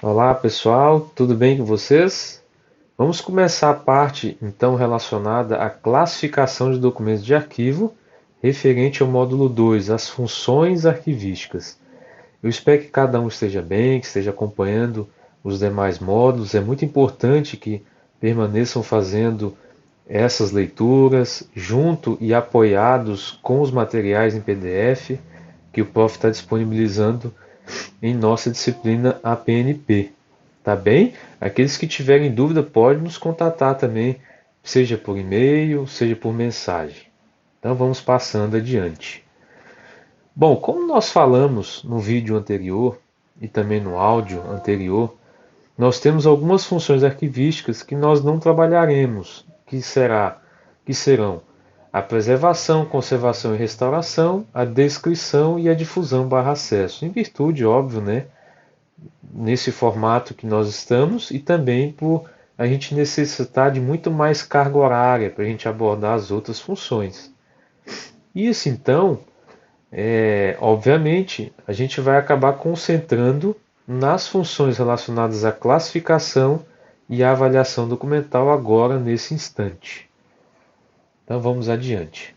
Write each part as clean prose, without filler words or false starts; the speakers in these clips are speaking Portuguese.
Olá pessoal, tudo bem com vocês? Vamos começar a parte então relacionada à classificação de documentos de arquivo, referente ao módulo 2, as funções arquivísticas. Eu espero que cada um esteja bem, que esteja acompanhando os demais módulos. É muito importante que permaneçam fazendo essas leituras junto e apoiados com os materiais em PDF que o Prof está disponibilizando em nossa disciplina APNP. Tá bem? Aqueles que tiverem dúvida podem nos contatar também, seja por e-mail, seja por mensagem. Então vamos passando adiante. Bom, como nós falamos no vídeo anterior e também no áudio anterior, nós temos algumas funções arquivísticas que nós não trabalharemos, que serão a preservação, conservação e restauração, a descrição e a difusão barra acesso, em virtude, óbvio, né, nesse formato que nós estamos e também por a gente necessitar de muito mais carga horária para a gente abordar as outras funções. Isso então, obviamente, a gente vai acabar concentrando nas funções relacionadas à classificação e à avaliação documental agora nesse instante. Então vamos adiante.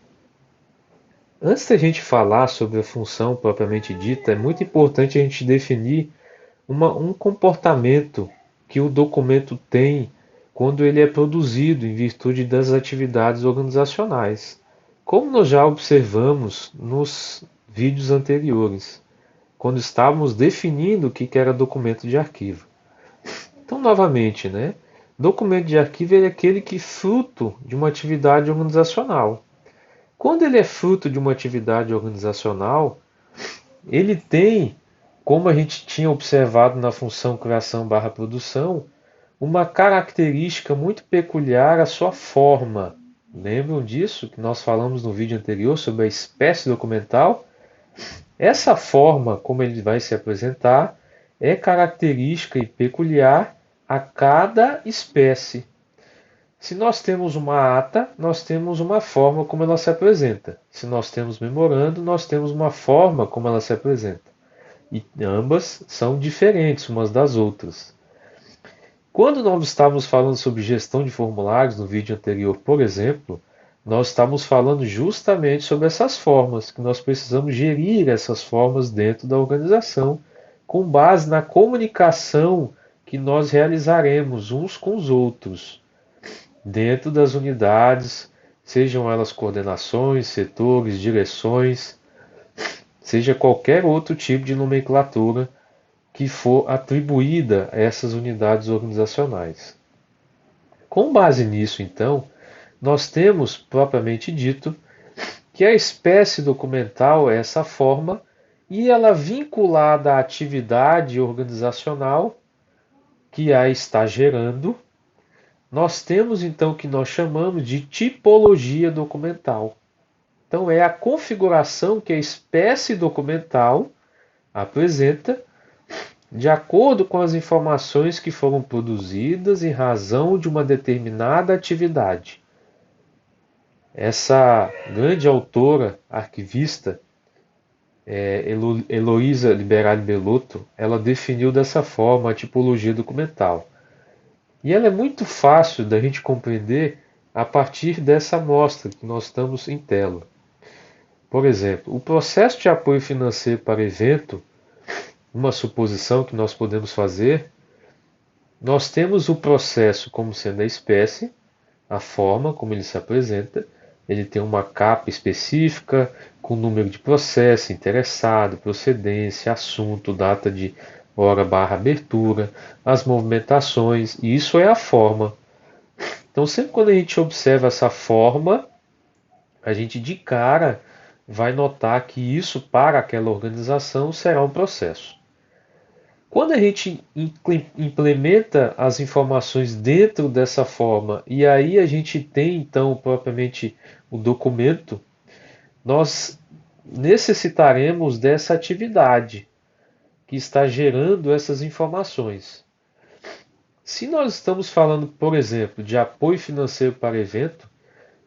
Antes da gente falar sobre a função propriamente dita, é muito importante a gente definir um comportamento que o documento tem quando ele é produzido em virtude das atividades organizacionais, como nós já observamos nos vídeos anteriores, quando estávamos definindo o que era documento de arquivo. Então, novamente, né? Documento de arquivo é aquele que é fruto de uma atividade organizacional. Quando ele é fruto de uma atividade organizacional, ele tem, como a gente tinha observado na função criação barra produção, uma característica muito peculiar à sua forma. Lembram disso que nós falamos no vídeo anterior sobre a espécie documental? Essa forma, como ele vai se apresentar, é característica e peculiar a cada espécie. Se nós temos uma ata, nós temos uma forma como ela se apresenta. Se nós temos memorando, nós temos uma forma como ela se apresenta. E ambas são diferentes umas das outras. Quando nós estávamos falando sobre gestão de formulários no vídeo anterior, por exemplo, nós estávamos falando justamente sobre essas formas, que nós precisamos gerir essas formas dentro da organização, com base na comunicação que nós realizaremos uns com os outros, dentro das unidades, sejam elas coordenações, setores, direções, seja qualquer outro tipo de nomenclatura que for atribuída a essas unidades organizacionais. Com base nisso, então, nós temos, propriamente dito, que a espécie documental é essa forma e ela vinculada à atividade organizacional que a está gerando, nós temos então o que nós chamamos de tipologia documental. Então, é a configuração que a espécie documental apresenta de acordo com as informações que foram produzidas em razão de uma determinada atividade. Essa grande autora arquivista, Heloísa Liberale Bellotto, ela definiu dessa forma a tipologia documental. E ela é muito fácil da gente compreender a partir dessa amostra que nós estamos em tela. Por exemplo, o processo de apoio financeiro para evento, uma suposição que nós podemos fazer, nós temos o processo como sendo a espécie, a forma como ele se apresenta, ele tem uma capa específica com número de processo, interessado, procedência, assunto, data de hora barra abertura, as movimentações, e isso é a forma. Então, sempre quando a gente observa essa forma, a gente de cara vai notar que isso para aquela organização será um processo. Quando a gente implementa as informações dentro dessa forma e aí a gente tem então propriamente o documento, nós necessitaremos dessa atividade que está gerando essas informações. Se nós estamos falando, por exemplo, de apoio financeiro para evento,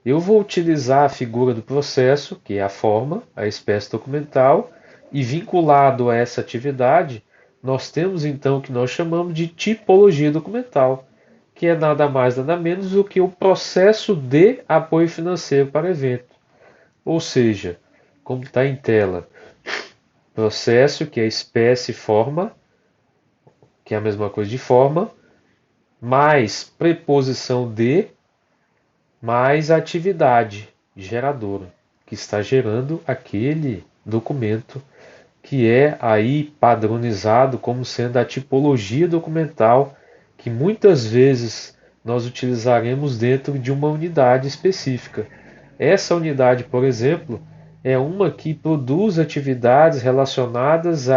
eu vou utilizar a figura do processo, que é a forma, a espécie documental, e vinculado a essa atividade, nós temos então o que nós chamamos de tipologia documental, que é nada mais nada menos do que o processo de apoio financeiro para evento. Ou seja, como está em tela, processo, que é espécie forma, que é a mesma coisa de forma, mais preposição de, mais atividade geradora, que está gerando aquele documento que é aí padronizado como sendo a tipologia documental que muitas vezes nós utilizaremos dentro de uma unidade específica. Essa unidade, por exemplo, é uma que produz atividades relacionadas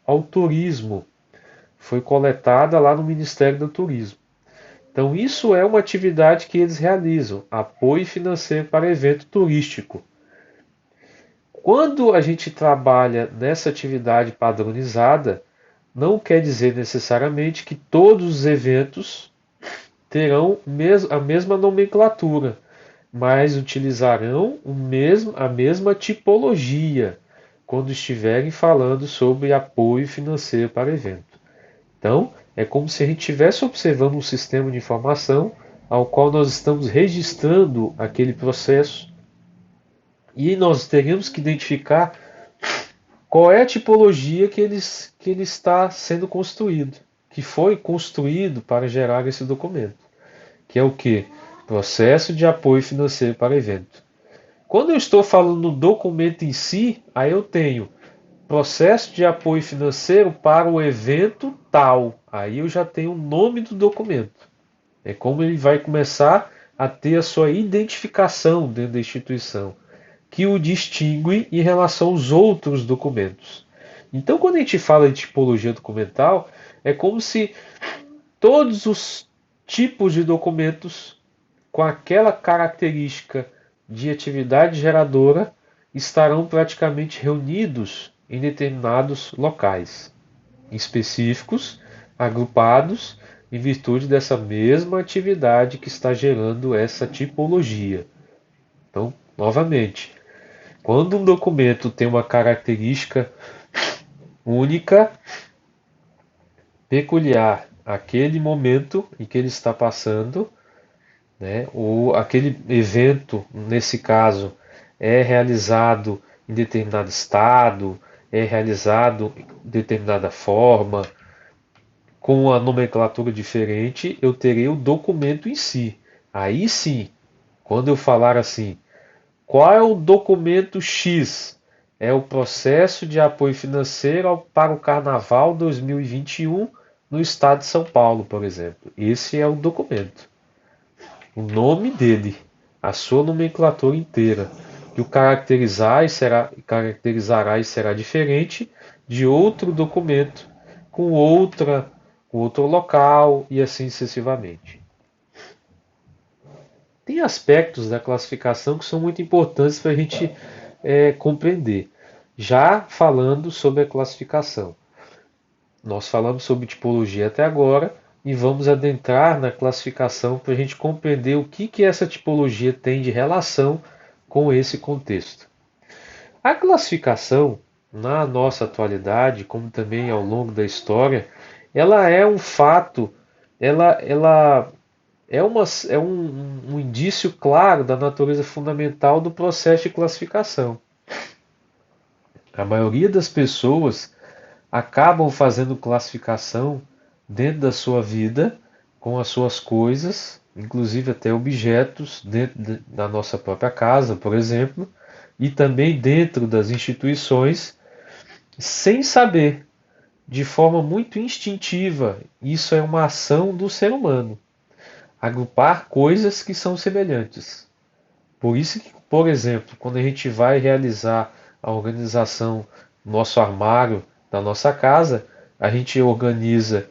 ao turismo. Foi coletada lá no Ministério do Turismo. Então, isso é uma atividade que eles realizam, apoio financeiro para evento turístico. Quando a gente trabalha nessa atividade padronizada, não quer dizer necessariamente que todos os eventos terão a mesma nomenclatura, mas utilizarão a mesma tipologia quando estiverem falando sobre apoio financeiro para evento. Então, é como se a gente estivesse observando um sistema de informação ao qual nós estamos registrando aquele processo e nós teríamos que identificar qual é a tipologia que ele está sendo construído, que foi construído para gerar esse documento, que é o que? Processo de apoio financeiro para evento. Quando eu estou falando no documento em si, aí eu tenho processo de apoio financeiro para o evento tal. Aí eu já tenho o nome do documento. É como ele vai começar a ter a sua identificação dentro da instituição, que o distingue em relação aos outros documentos. Então, quando a gente fala de tipologia documental, é como se todos os tipos de documentos com aquela característica de atividade geradora estarão praticamente reunidos em determinados locais específicos, agrupados em virtude dessa mesma atividade que está gerando essa tipologia. Então, novamente, quando um documento tem uma característica única, peculiar àquele momento em que ele está passando, né, ou aquele evento, nesse caso, é realizado em determinado estado, é realizado de determinada forma, com a nomenclatura diferente, eu terei o documento em si. Aí sim, quando eu falar assim, qual é o documento X? É o processo de apoio financeiro para o Carnaval 2021 no estado de São Paulo, por exemplo. Esse é o documento. O nome dele, a sua nomenclatura inteira, que o caracterizará e será diferente de outro documento com outro local e assim sucessivamente. Tem aspectos da classificação que são muito importantes para a gente compreender. Já falando sobre a classificação, nós falamos sobre tipologia até agora e vamos adentrar na classificação para a gente compreender o que essa tipologia tem de relação com esse contexto. A classificação, na nossa atualidade, como também ao longo da história, ela é um fato, ela é um indício claro da natureza fundamental do processo de classificação. A maioria das pessoas acabam fazendo classificação dentro da sua vida, com as suas coisas, inclusive até objetos dentro da nossa própria casa, por exemplo, e também dentro das instituições, sem saber, de forma muito instintiva. Isso é uma ação do ser humano, agrupar coisas que são semelhantes. Por isso que, por exemplo, quando a gente vai realizar a organização do nosso armário, da nossa casa, a gente organiza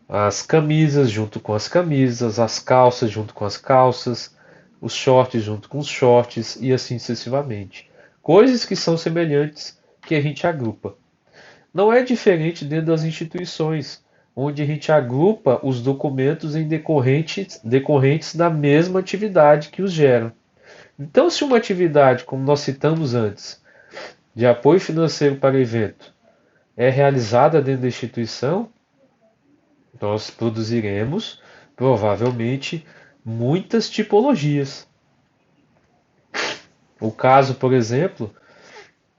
as camisas junto com as camisas, as calças junto com as calças, os shorts junto com os shorts e assim sucessivamente. Coisas que são semelhantes que a gente agrupa. Não é diferente dentro das instituições, onde a gente agrupa os documentos em decorrentes da mesma atividade que os geram. Então, se uma atividade, como nós citamos antes, de apoio financeiro para evento, é realizada dentro da instituição, nós produziremos provavelmente muitas tipologias. O caso, por exemplo,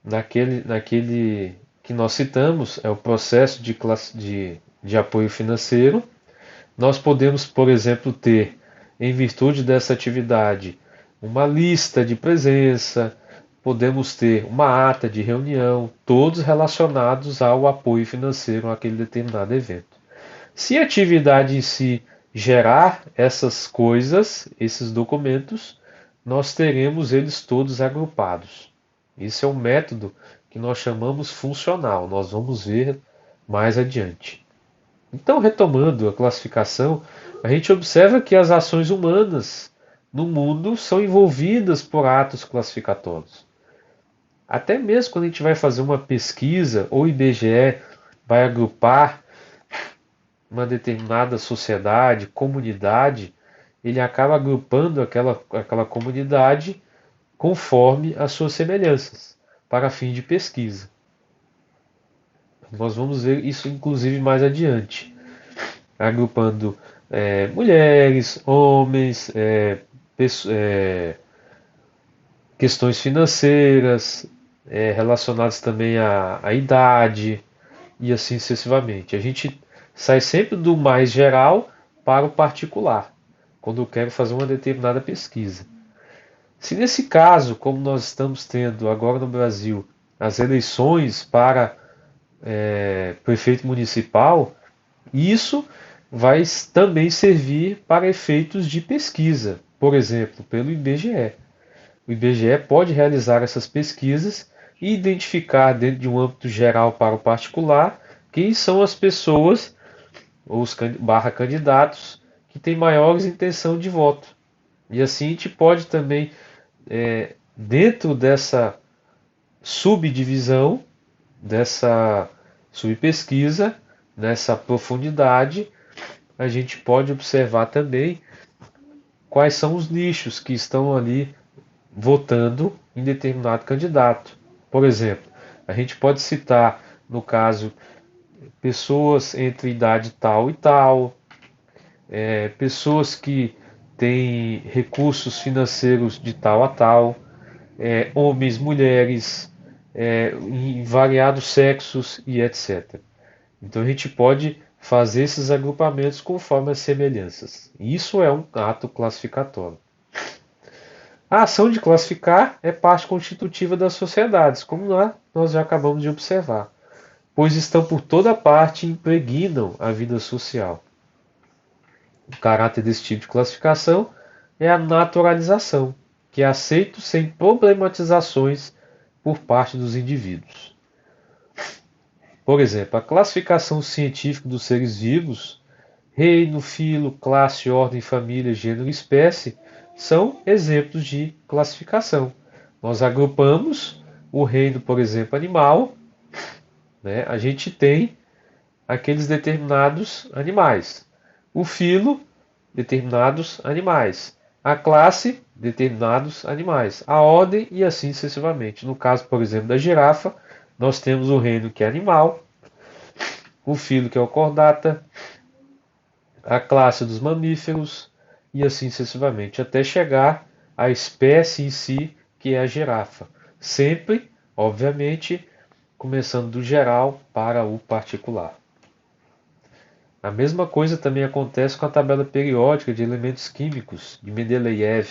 naquele que nós citamos, é o processo de apoio financeiro. Nós podemos, por exemplo, ter, em virtude dessa atividade, uma lista de presença, podemos ter uma ata de reunião, todos relacionados ao apoio financeiro àquele determinado evento. Se a atividade em si gerar essas coisas, esses documentos, nós teremos eles todos agrupados. Isso é um método que nós chamamos funcional, nós vamos ver mais adiante. Então, retomando a classificação, a gente observa que as ações humanas no mundo são envolvidas por atos classificatórios. Até mesmo quando a gente vai fazer uma pesquisa, ou o IBGE vai agrupar uma determinada sociedade, comunidade, ele acaba agrupando aquela comunidade conforme as suas semelhanças, para fim de pesquisa. Nós vamos ver isso inclusive mais adiante, agrupando mulheres, homens, questões financeiras, relacionadas também à idade e assim sucessivamente. A gente sai sempre do mais geral para o particular, quando eu quero fazer uma determinada pesquisa. Se nesse caso, como nós estamos tendo agora no Brasil, as eleições para prefeito municipal, isso vai também servir para efeitos de pesquisa, por exemplo, pelo IBGE. O IBGE pode realizar essas pesquisas e identificar dentro de um âmbito geral para o particular quem são as pessoas ou os candidatos que têm maiores intenção de voto. E assim a gente pode também, dentro dessa subdivisão, dessa subpesquisa, nessa profundidade, a gente pode observar também quais são os nichos que estão ali votando em determinado candidato. Por exemplo, a gente pode citar, no caso, pessoas entre idade tal e tal, pessoas que têm recursos financeiros de tal a tal, homens, mulheres, em variados sexos e etc. Então a gente pode fazer esses agrupamentos conforme as semelhanças. Isso é um ato classificatório. A ação de classificar é parte constitutiva das sociedades, como nós já acabamos de observar, pois estão por toda parte e impregnam a vida social. O caráter desse tipo de classificação é a naturalização, que é aceito sem problematizações por parte dos indivíduos. Por exemplo, a classificação científica dos seres vivos, reino, filo, classe, ordem, família, gênero e espécie, são exemplos de classificação. Nós agrupamos o reino, por exemplo, animal, né? A gente tem aqueles determinados animais. O filo, determinados animais. A classe, determinados animais. A ordem e assim sucessivamente. No caso, por exemplo, da girafa, nós temos o reino que é animal, o filo que é o cordata, a classe dos mamíferos e assim sucessivamente, até chegar à espécie em si, que é a girafa. Sempre, obviamente, começando do geral para o particular. A mesma coisa também acontece com a tabela periódica de elementos químicos de Mendeleev.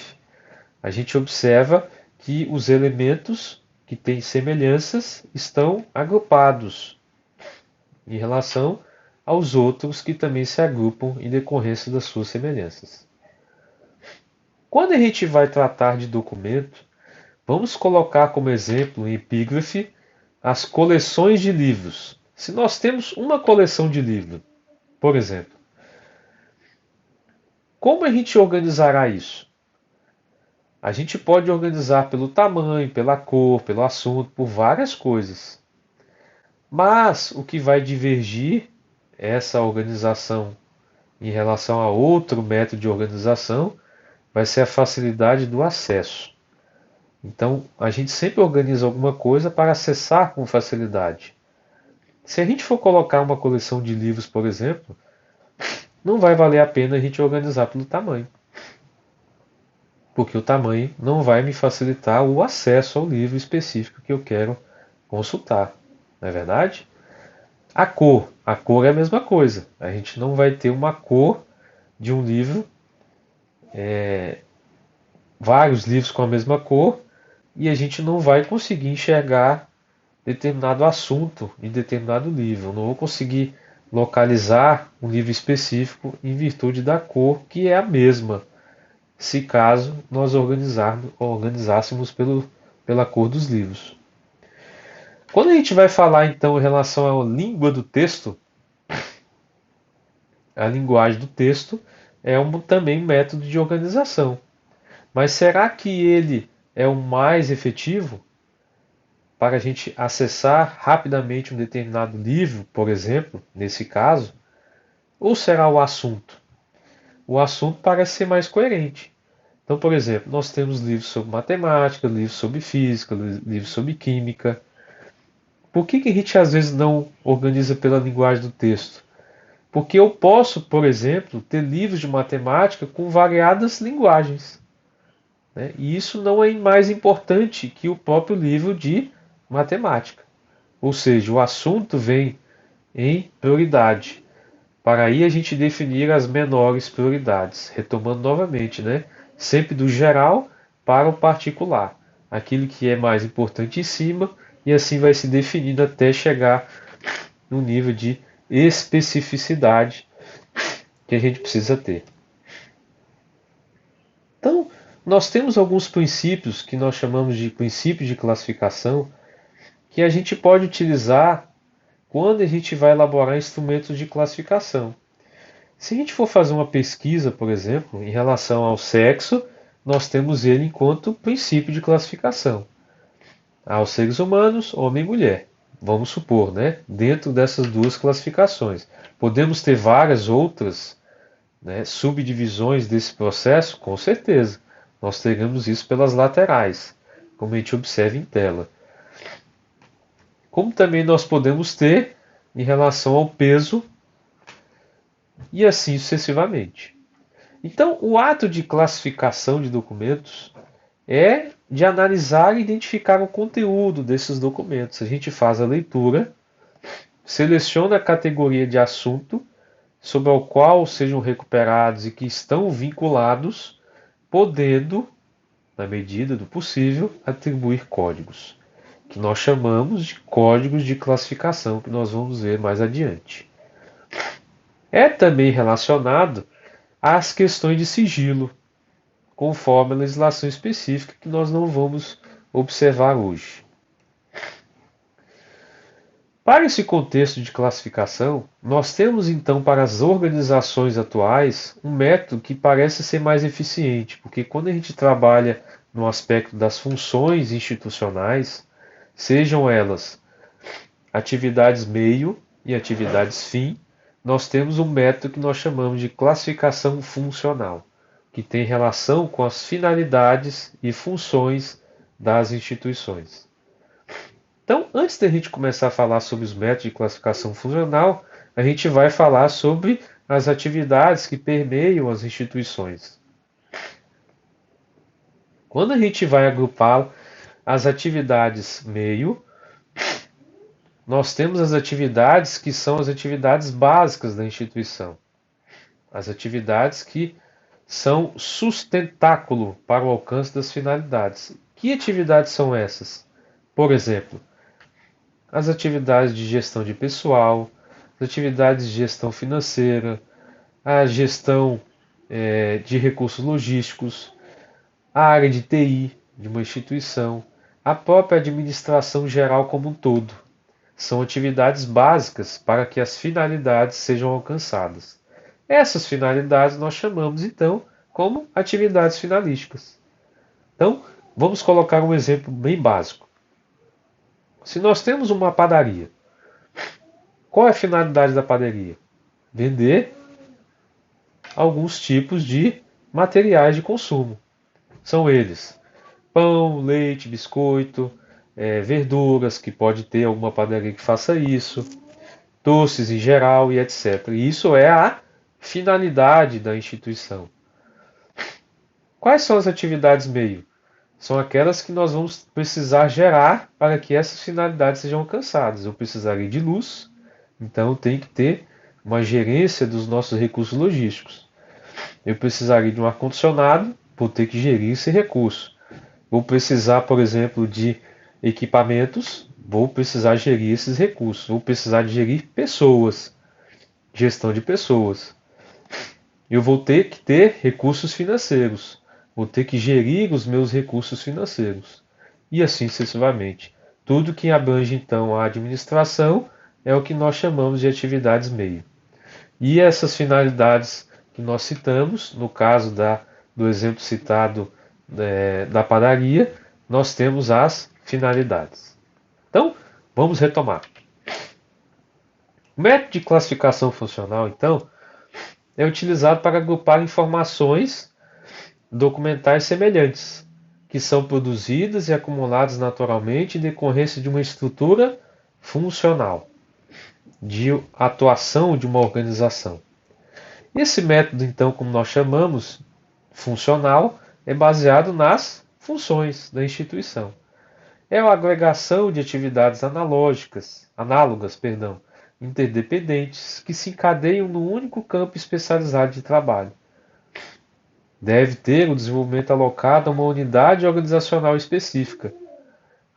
A gente observa que os elementos que têm semelhanças estão agrupados em relação aos outros que também se agrupam em decorrência das suas semelhanças. Quando a gente vai tratar de documento, vamos colocar como exemplo em epígrafe as coleções de livros. Se nós temos uma coleção de livros, por exemplo, como a gente organizará isso? A gente pode organizar pelo tamanho, pela cor, pelo assunto, por várias coisas. Mas o que vai divergir essa organização em relação a outro método de organização vai ser a facilidade do acesso. Então, a gente sempre organiza alguma coisa para acessar com facilidade. Se a gente for colocar uma coleção de livros, por exemplo, não vai valer a pena a gente organizar pelo tamanho, porque o tamanho não vai me facilitar o acesso ao livro específico que eu quero consultar, não é verdade? A cor é a mesma coisa. A gente não vai ter uma cor de um livro, vários livros com a mesma cor, e a gente não vai conseguir enxergar determinado assunto em determinado livro. Eu não vou conseguir localizar um livro específico em virtude da cor que é a mesma, se caso nós organizássemos pela cor dos livros. Quando a gente vai falar então em relação à língua do texto, a linguagem do texto é também um método de organização. Mas será que ele é o mais efetivo para a gente acessar rapidamente um determinado livro, por exemplo, nesse caso? Ou será o assunto? O assunto parece ser mais coerente. Então, por exemplo, nós temos livros sobre matemática, livros sobre física, livros sobre química. Por que a gente às vezes não organiza pela linguagem do texto? Porque eu posso, por exemplo, ter livros de matemática com variadas linguagens, né? E isso não é mais importante que o próprio livro de matemática. Ou seja, o assunto vem em prioridade. Para aí a gente definir as menores prioridades. Retomando novamente, né? Sempre do geral para o particular. Aquilo que é mais importante em cima, e assim vai se definindo até chegar no nível de especificidade que a gente precisa ter. Então, nós temos alguns princípios que nós chamamos de princípios de classificação que a gente pode utilizar quando a gente vai elaborar instrumentos de classificação. Se a gente for fazer uma pesquisa, por exemplo, em relação ao sexo, nós temos ele enquanto princípio de classificação. Aos seres humanos, homem e mulher. Vamos supor, né? Dentro dessas duas classificações. Podemos ter várias outras, né, subdivisões desse processo? Com certeza. Nós teremos isso pelas laterais, como a gente observa em tela. Como também nós podemos ter em relação ao peso e assim sucessivamente. Então, o ato de classificação de documentos é de analisar e identificar o conteúdo desses documentos. A gente faz a leitura, seleciona a categoria de assunto sobre o qual sejam recuperados e que estão vinculados, podendo, na medida do possível, atribuir códigos, que nós chamamos de códigos de classificação, que nós vamos ver mais adiante. É também relacionado às questões de sigilo, conforme a legislação específica que nós não vamos observar hoje. Para esse contexto de classificação, nós temos então para as organizações atuais um método que parece ser mais eficiente, porque quando a gente trabalha no aspecto das funções institucionais, sejam elas atividades meio e atividades fim, nós temos um método que nós chamamos de classificação funcional, que tem relação com as finalidades e funções das instituições. Então, antes da gente começar a falar sobre os métodos de classificação funcional, a gente vai falar sobre as atividades que permeiam as instituições. Quando a gente vai agrupar as atividades meio, nós temos as atividades que são as atividades básicas da instituição. As atividades que são sustentáculo para o alcance das finalidades. Que atividades são essas? Por exemplo, as atividades de gestão de pessoal, as atividades de gestão financeira, a gestão de recursos logísticos, a área de TI de uma instituição, a própria administração geral como um todo. São atividades básicas para que as finalidades sejam alcançadas. Essas finalidades nós chamamos então como atividades finalísticas. Então, vamos colocar um exemplo bem básico. Se nós temos uma padaria, qual é a finalidade da padaria? Vender alguns tipos de materiais de consumo. São eles: pão, leite, biscoito, verduras, que pode ter alguma padaria que faça isso, doces em geral e etc. E isso é a finalidade da instituição. Quais são as atividades meio? São aquelas que nós vamos precisar gerar para que essas finalidades sejam alcançadas. Eu precisarei de luz, então tem que ter uma gerência dos nossos recursos logísticos. Eu precisaria de um ar-condicionado, vou ter que gerir esse recurso. Vou precisar, por exemplo, de equipamentos, vou precisar gerir esses recursos. Vou precisar de gerir pessoas, gestão de pessoas. Eu vou ter que ter recursos financeiros, vou ter que gerir os meus recursos financeiros. E assim sucessivamente. Tudo que abrange então a administração é o que nós chamamos de atividades meio. E essas finalidades que nós citamos, no caso do exemplo citado da padaria, nós temos as finalidades. Então, vamos retomar. O método de classificação funcional, então, é utilizado para agrupar informações documentais semelhantes, que são produzidas e acumuladas naturalmente em decorrência de uma estrutura funcional, de atuação de uma organização. Esse método, então, como nós chamamos, funcional, é baseado nas funções da instituição. É a agregação de atividades análogas, interdependentes, que se encadeiam num único campo especializado de trabalho. Deve ter o desenvolvimento alocado a uma unidade organizacional específica.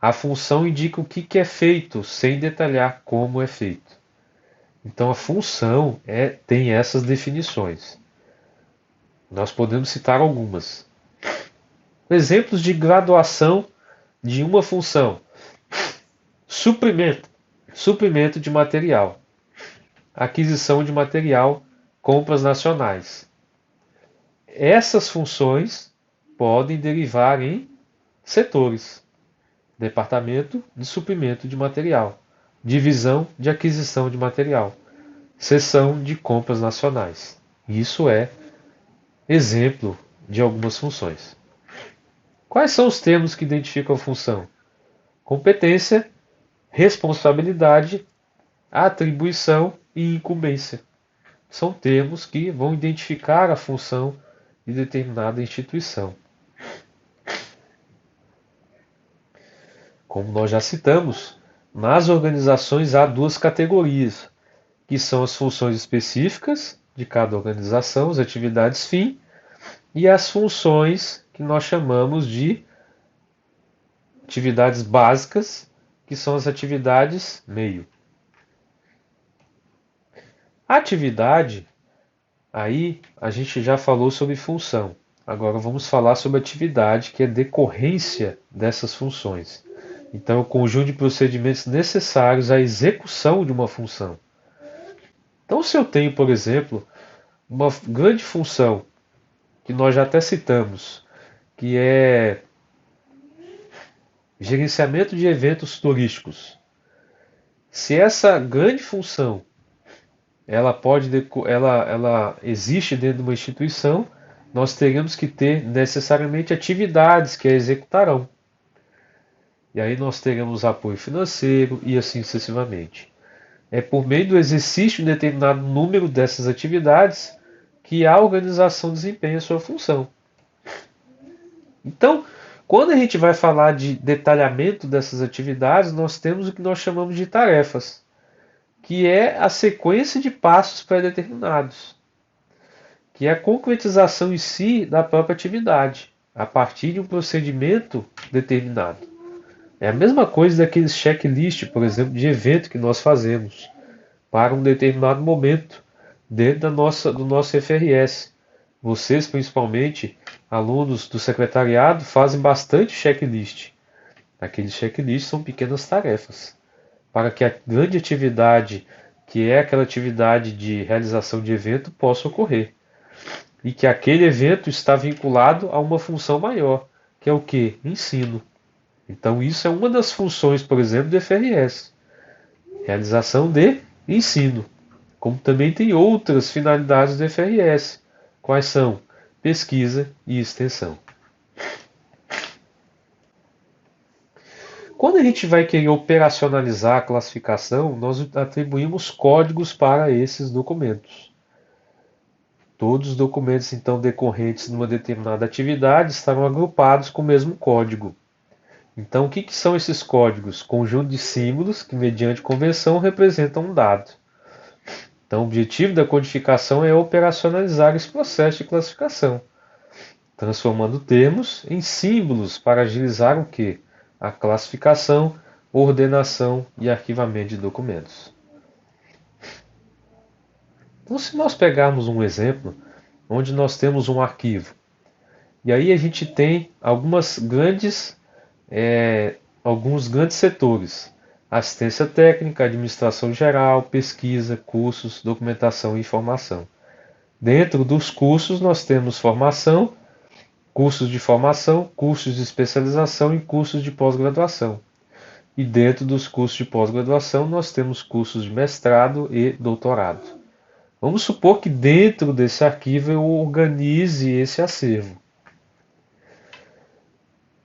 A função indica o que é feito, sem detalhar como é feito. Então a função tem essas definições. Nós podemos citar algumas. Exemplos de graduação de uma função: suprimento de material, aquisição de material, compras nacionais. Essas funções podem derivar em setores: departamento de suprimento de material, divisão de aquisição de material, seção de compras nacionais. Isso é exemplo de algumas funções. Quais são os termos que identificam a função? Competência, responsabilidade, atribuição e incumbência. São termos que vão identificar a função de determinada instituição. Como nós já citamos, nas organizações há duas categorias, que são as funções específicas de cada organização, as atividades fim, e as funções que nós chamamos de atividades básicas, que são as atividades meio. A atividade, aí a gente já falou sobre função. Agora vamos falar sobre atividade, que é decorrência dessas funções. Então, é o conjunto de procedimentos necessários à execução de uma função. Então, se eu tenho, por exemplo, uma grande função, que nós já até citamos, que é gerenciamento de eventos turísticos. Se essa grande função ela existe dentro de uma instituição, nós teríamos que ter necessariamente atividades que a executarão. E aí nós teremos apoio financeiro e assim sucessivamente. É por meio do exercício de determinado número dessas atividades que a organização desempenha sua função. Então, quando a gente vai falar de detalhamento dessas atividades, nós temos o que nós chamamos de tarefas, que é a sequência de passos pré-determinados, que é a concretização em si da própria atividade, a partir de um procedimento determinado. É a mesma coisa daqueles checklist, por exemplo, de evento que nós fazemos para um determinado momento dentro do nosso FRS. Vocês, principalmente, alunos do secretariado, fazem bastante checklist. Aqueles checklists são pequenas tarefas para que a grande atividade, que é aquela atividade de realização de evento, possa ocorrer. E que aquele evento está vinculado a uma função maior, que é o quê? Ensino. Então isso é uma das funções, por exemplo, do FRS. Realização de ensino. Como também tem outras finalidades do FRS. Quais são? Pesquisa e extensão. quando a gente vai querer operacionalizar a classificação, nós atribuímos códigos para esses documentos. Todos os documentos, então, decorrentes de uma determinada atividade estarão agrupados com o mesmo código. Então, o que são esses códigos? Conjunto de símbolos que, mediante convenção, representam um dado. Então, o objetivo da codificação é operacionalizar esse processo de classificação, transformando termos em símbolos para agilizar o quê? A classificação, ordenação e arquivamento de documentos. Então, se nós pegarmos um exemplo onde nós temos um arquivo, e aí a gente tem alguns grandes setores: assistência técnica, administração geral, pesquisa, cursos, documentação e informação. Dentro dos cursos nós temos formação, cursos de formação, cursos de especialização e cursos de pós-graduação. E dentro dos cursos de pós-graduação nós temos cursos de mestrado e doutorado. Vamos supor que dentro desse arquivo eu organize esse acervo.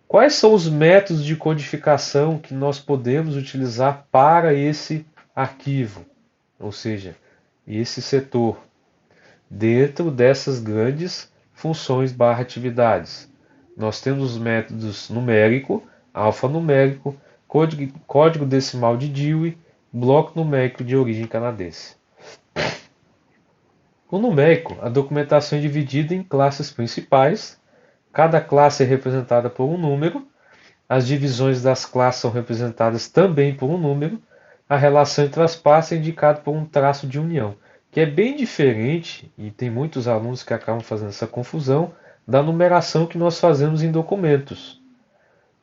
Quais são os métodos de codificação que nós podemos utilizar para esse arquivo, ou seja, esse setor, dentro dessas grandes funções / atividades? Nós temos os métodos numérico, alfanumérico, código decimal de Dewey, bloco numérico de origem canadense. O numérico, a documentação é dividida em classes principais. Cada classe é representada por um número. As divisões das classes são representadas também por um número. A relação entre as partes é indicada por um traço de união, que é bem diferente, e tem muitos alunos que acabam fazendo essa confusão, da numeração que nós fazemos em documentos,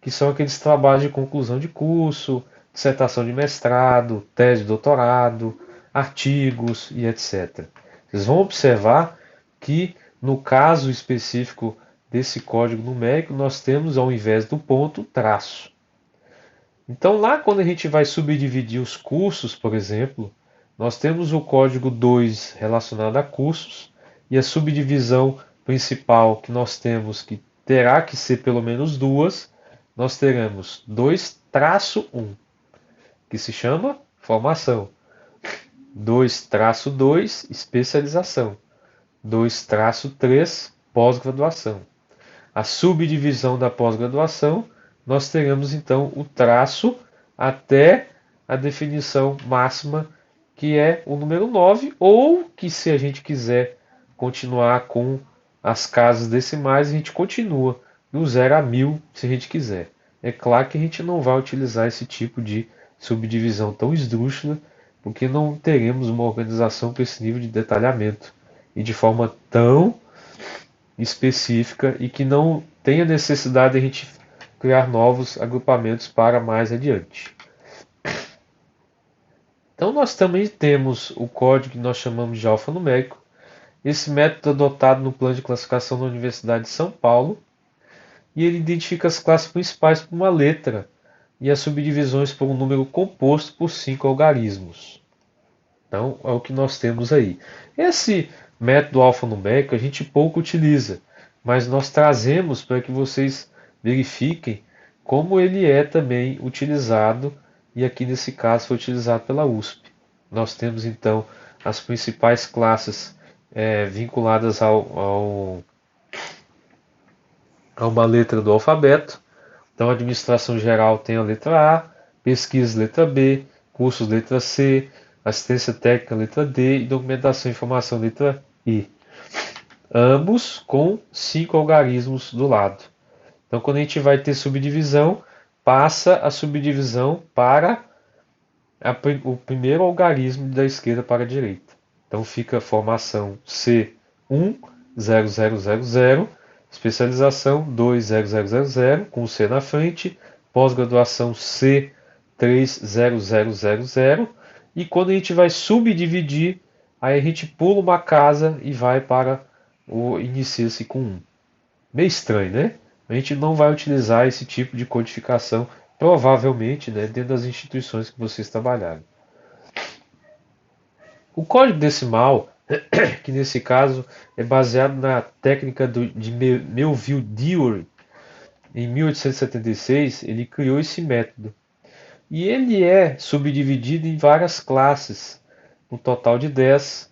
que são aqueles trabalhos de conclusão de curso, dissertação de mestrado, tese de doutorado, artigos e etc. Vocês vão observar que, no caso específico desse código numérico, nós temos, ao invés do ponto, traço. Então, lá quando a gente vai subdividir os cursos, por exemplo, nós temos o código 2 relacionado a cursos, e a subdivisão principal que nós temos, que terá que ser pelo menos duas, nós teremos 2-1, que se chama formação. 2-2, especialização. 2-3, pós-graduação. A subdivisão da pós-graduação, nós teremos então o traço até a definição máxima, que é o número 9, ou que, se a gente quiser continuar com as casas decimais, a gente continua do 0 a 1000, se a gente quiser. É claro que a gente não vai utilizar esse tipo de subdivisão tão esdrúxula, porque não teremos uma organização com esse nível de detalhamento e de forma tão específica, e que não tenha necessidade de a gente criar novos agrupamentos para mais adiante. Então nós também temos o código que nós chamamos de alfanumérico. Esse método é adotado no plano de classificação da Universidade de São Paulo, e ele identifica as classes principais por uma letra e as subdivisões por um número composto por 5 algarismos. Então é o que nós temos aí. Esse método alfanumérico a gente pouco utiliza, mas nós trazemos para que vocês verifiquem como ele é também utilizado, e aqui nesse caso foi utilizado pela USP. Nós temos então as principais classes vinculadas a uma letra do alfabeto. Então, a administração geral tem a letra A, pesquisa letra B, cursos letra C, assistência técnica letra D e documentação e informação letra I. Ambos com 5 algarismos do lado. Então, quando a gente vai ter subdivisão, passa a subdivisão para o primeiro algarismo da esquerda para a direita. Então, fica a formação C10000, especialização 20000, com o C na frente, pós-graduação C30000, e quando a gente vai subdividir, aí a gente pula uma casa e vai para o inicia-se com 1. Meio estranho, né? A gente não vai utilizar esse tipo de codificação, provavelmente, né, dentro das instituições que vocês trabalharem. O código decimal, que nesse caso é baseado na técnica de Melville Dewey, em 1876, ele criou esse método. E ele é subdividido em várias classes, um total de 10,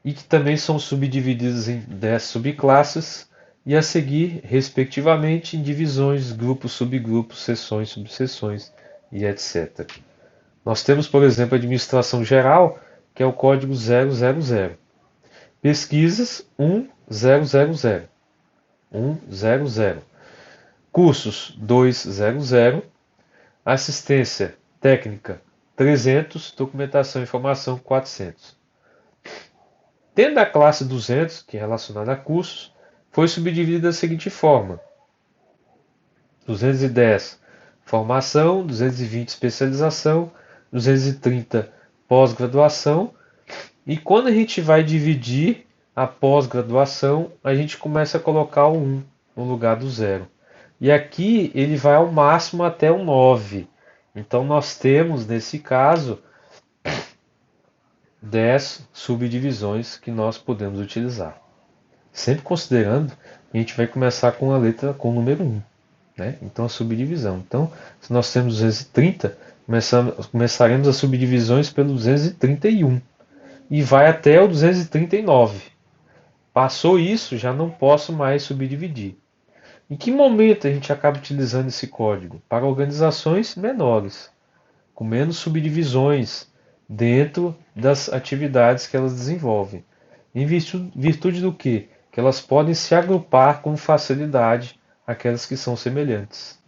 e que também são subdivididos em 10 subclasses, e a seguir, respectivamente, em divisões, grupos, subgrupos, seções, subseções e etc. Nós temos, por exemplo, a administração geral, que é o código 000. Pesquisas 1000. 100. Cursos 200. Assistência técnica 300. Documentação e informação 400. Dentro da classe 200, que é relacionada a cursos, foi subdividida da seguinte forma: 210 formação, 220 especialização, 230 pós-graduação. E quando a gente vai dividir a pós-graduação, a gente começa a colocar o 1 no lugar do 0. E aqui ele vai ao máximo até o 9. Então nós temos, nesse caso, 10 subdivisões que nós podemos utilizar. Sempre considerando que a gente vai começar com a letra com o número 1. Né? Então a subdivisão. Então, se nós temos 230, começaremos as subdivisões pelo 231 e vai até o 239. Passou isso, já não posso mais subdividir. Em que momento a gente acaba utilizando esse código? Para organizações menores, com menos subdivisões dentro das atividades que elas desenvolvem. Em virtude do quê? Que elas podem se agrupar com facilidade aquelas que são semelhantes.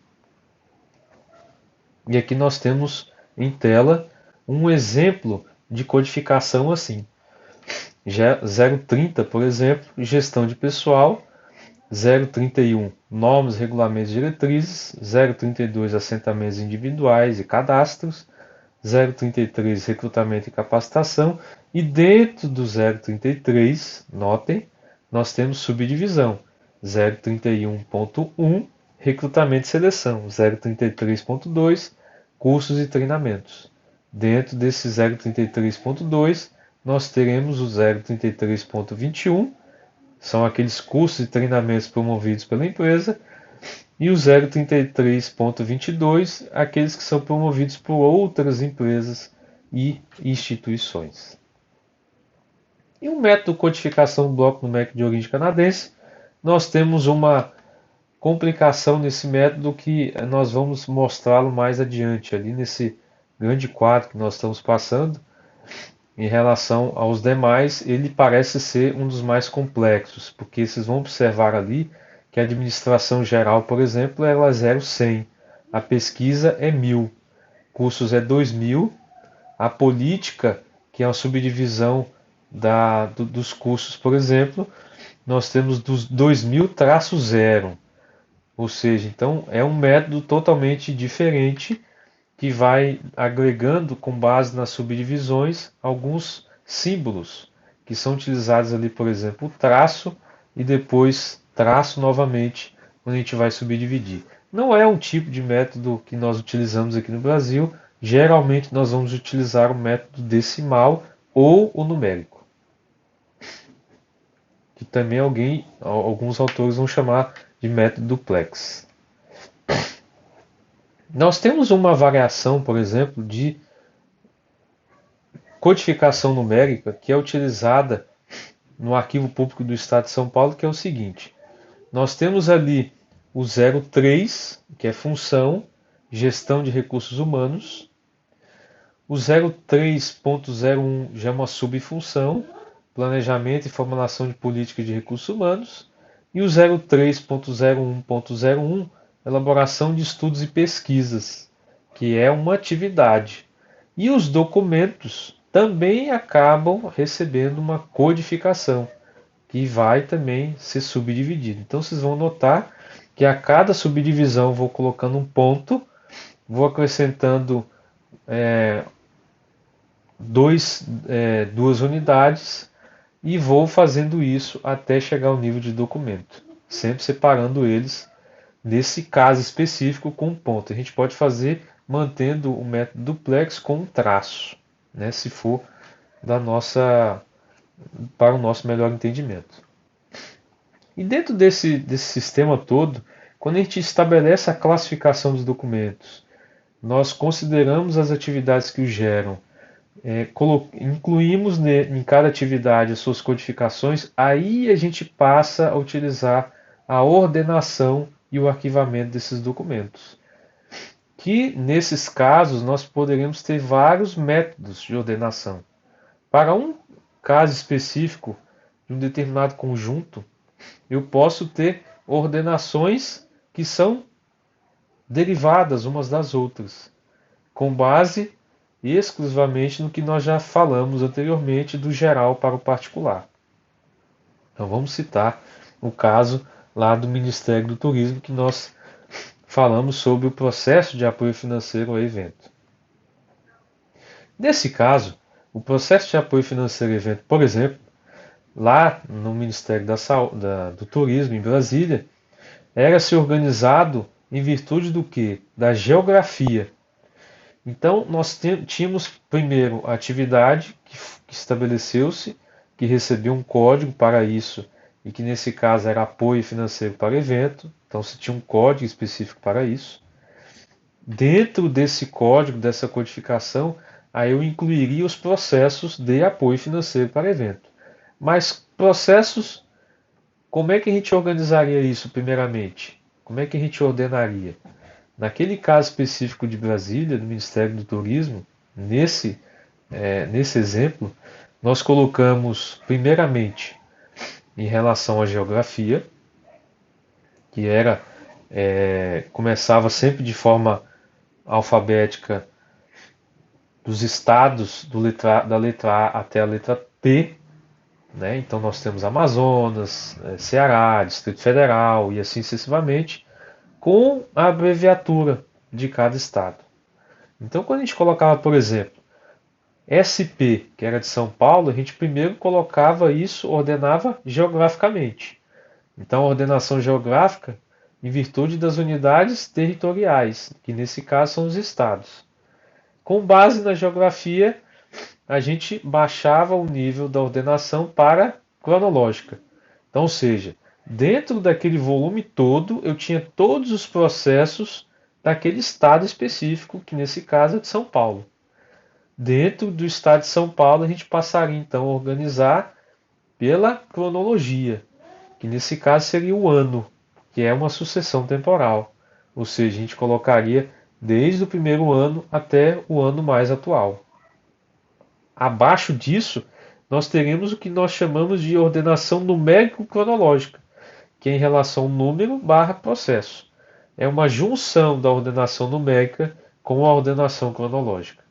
E aqui nós temos em tela um exemplo de codificação assim. 030, por exemplo, gestão de pessoal. 031, normas, regulamentos e diretrizes. 032, assentamentos individuais e cadastros. 033, recrutamento e capacitação. E dentro do 033, notem, nós temos subdivisão. 031.1, recrutamento e seleção. 033.2, cursos e treinamentos. Dentro desse 033.2, nós teremos o 033.21, são aqueles cursos e treinamentos promovidos pela empresa, e o 033.22, aqueles que são promovidos por outras empresas e instituições. E o método de codificação do bloco numérico de origem canadense, nós temos uma complicação nesse método que nós vamos mostrá-lo mais adiante, ali nesse grande quadro que nós estamos passando. Em relação aos demais, ele parece ser um dos mais complexos, porque vocês vão observar ali que a administração geral, por exemplo, ela é 0,100, a pesquisa é 1000, cursos é 2000, a política, que é uma subdivisão dos cursos, por exemplo, nós temos dos 2000-0, ou seja, então é um método totalmente diferente que vai agregando, com base nas subdivisões, alguns símbolos que são utilizados ali, por exemplo, o traço e depois traço novamente quando a gente vai subdividir. Não é um tipo de método que nós utilizamos aqui no Brasil. Geralmente nós vamos utilizar o método decimal ou o numérico, que também alguns autores vão chamar de método duplex. Nós temos uma variação, por exemplo, de codificação numérica que é utilizada no Arquivo Público do Estado de São Paulo, que é o seguinte: nós temos ali o 03, que é função, gestão de recursos humanos. O 03.01 já é uma subfunção, planejamento e formulação de políticas de recursos humanos. E o 03.01.01, elaboração de estudos e pesquisas, que é uma atividade. E os documentos também acabam recebendo uma codificação, que vai também ser subdividido. Então vocês vão notar que a cada subdivisão eu vou colocando um ponto, vou acrescentando duas unidades e vou fazendo isso até chegar ao nível de documento, sempre separando eles, nesse caso específico, com um ponto. A gente pode fazer mantendo o método duplex com um traço, né, se for para o nosso melhor entendimento. E dentro desse sistema todo, quando a gente estabelece a classificação dos documentos, nós consideramos as atividades que o geram, incluímos em cada atividade as suas codificações, aí a gente passa a utilizar a ordenação e o arquivamento desses documentos. Que nesses casos nós poderemos ter vários métodos de ordenação. Para um caso específico de um determinado conjunto, eu posso ter ordenações que são derivadas umas das outras, com base exclusivamente no que nós já falamos anteriormente do geral para o particular. Então vamos citar o caso lá do Ministério do Turismo, que nós falamos sobre o processo de apoio financeiro ao evento. Nesse caso, o processo de apoio financeiro ao evento, por exemplo, lá no Ministério do Turismo em Brasília, era se organizado em virtude do que? Da geografia. Então, nós tínhamos primeiro a atividade que estabeleceu-se, que recebeu um código para isso, e que nesse caso era apoio financeiro para o evento, então se tinha um código específico para isso. Dentro desse código, dessa codificação, aí eu incluiria os processos de apoio financeiro para o evento. Mas processos, como é que a gente organizaria isso primeiramente? Como é que a gente ordenaria? Naquele caso específico de Brasília, do Ministério do Turismo, nesse exemplo, nós colocamos primeiramente em relação à geografia, que começava sempre de forma alfabética dos estados da letra A até a letra P, né? Então nós temos Amazonas, Ceará, Distrito Federal e assim sucessivamente, com a abreviatura de cada estado. Então quando a gente colocava, por exemplo, SP, que era de São Paulo, a gente primeiro colocava isso, ordenava geograficamente. Então a ordenação geográfica em virtude das unidades territoriais, que nesse caso são os estados. Com base na geografia, a gente baixava o nível da ordenação para cronológica. Então, ou seja, dentro daquele volume todo, eu tinha todos os processos daquele estado específico, que nesse caso é de São Paulo. Dentro do estado de São Paulo, a gente passaria então a organizar pela cronologia, que nesse caso seria o ano, que é uma sucessão temporal. Ou seja, a gente colocaria desde o primeiro ano até o ano mais atual. Abaixo disso, nós teremos o que nós chamamos de ordenação numérico-cronológica, que é em relação ao número barra processo. É uma junção da ordenação numérica com a ordenação cronológica.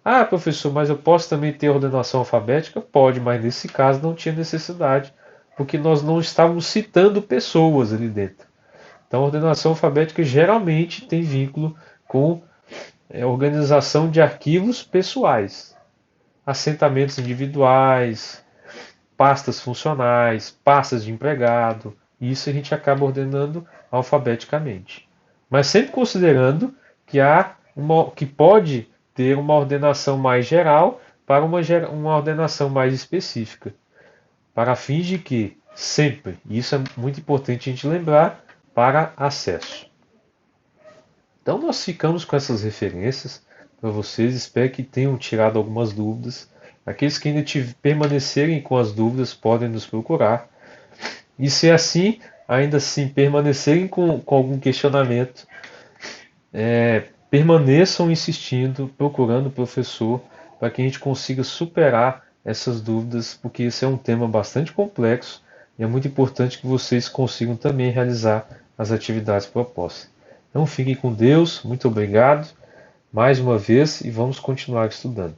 Ah, professor, mas eu posso também ter ordenação alfabética? Pode, mas nesse caso não tinha necessidade, porque nós não estávamos citando pessoas ali dentro. Então, a ordenação alfabética geralmente tem vínculo com organização de arquivos pessoais, assentamentos individuais, pastas funcionais, pastas de empregado. Isso a gente acaba ordenando alfabeticamente. Mas sempre considerando que pode ter uma ordenação mais geral para uma ordenação mais específica. Para fins de que sempre, e isso é muito importante a gente lembrar, para acesso. Então nós ficamos com essas referências para vocês, espero que tenham tirado algumas dúvidas. Aqueles que ainda permanecerem com as dúvidas podem nos procurar. E se assim, ainda assim permanecerem com algum questionamento, permaneçam insistindo, procurando o professor, para que a gente consiga superar essas dúvidas, porque esse é um tema bastante complexo e é muito importante que vocês consigam também realizar as atividades propostas. Então fiquem com Deus, muito obrigado mais uma vez e vamos continuar estudando.